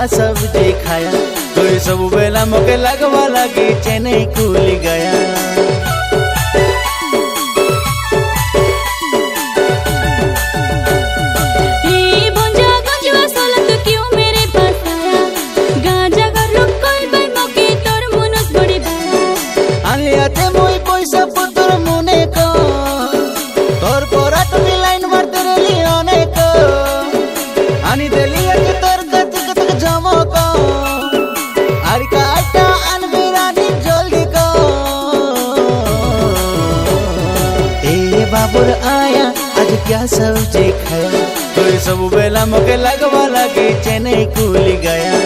क्या सब्जी खाया, कोई सब बेला मोके लगवा लगी चेन्नई खुल गया। बाबुर आया आज क्या सब्जी खाया, कोई सब बेला मोके लगवा लगी चेन्नई खुल गया।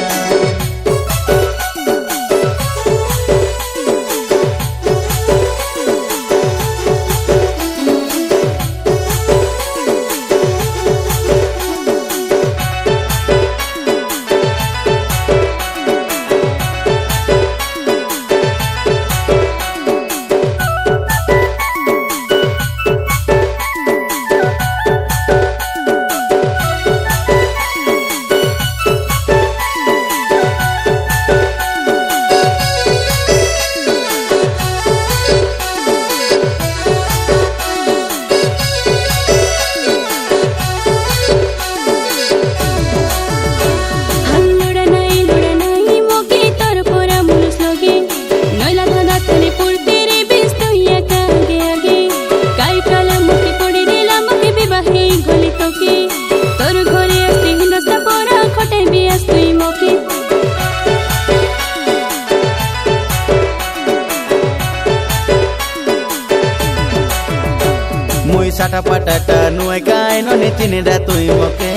मुई साटा पटाटा नुए काय नने चिनेडा तुई मोके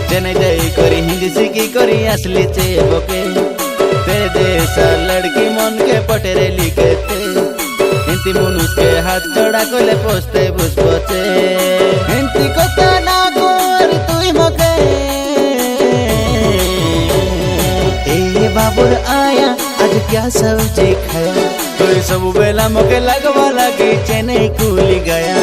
चेन्नई जाई करी हिंदी सीखी करी असली चे बोके तेरे जैसा लड़की मन के पटेरे लिखे थे हिंदी मुनुस के हाथ जोड़ा कोले पोस्ते बुस्पोचे हिंदी को तना गोर तुई मोके ए बाबुर आया आज क्या सब्जी खाया, कोई सब बेला मोके लगवा लगी चेन्नई खुल गया।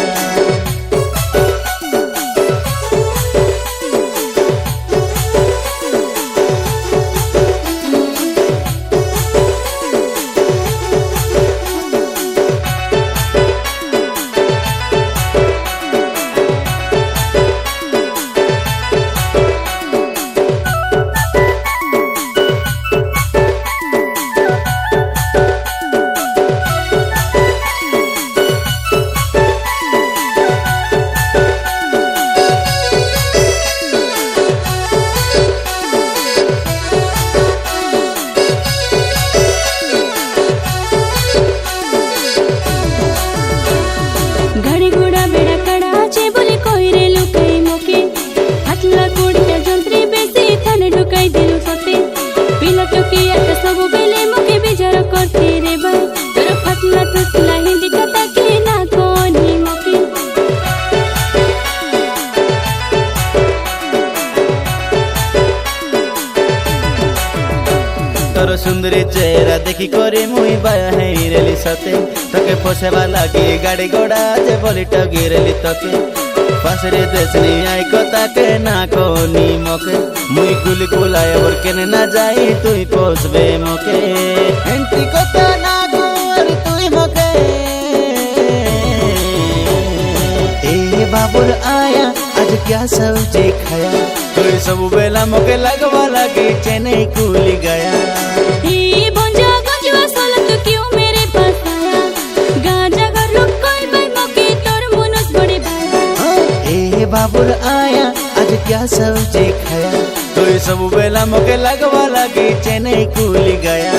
तोर सुंदरी चेहरा देखी करे मुई बाया है रेली सते तके पोसेवा लगी गाड़ी घोड़ा जे बोली टगी रेली तके पासरे देशनी आई को ताके ना कोनी मोके मुई कुली कुलाय और केने ना जाई तुई पोसबे मोके एंटी को तना गोर तुई मोके ए बाबुर आया आज क्या सब्जी खाया, कोई सब बेला मोके लगवा लगी चेन्नई खुल गया। बाबुर आया आज क्या सब्जी खाया, कोई सब बेला मोके लगवा लगी चेन्नई खुल गया।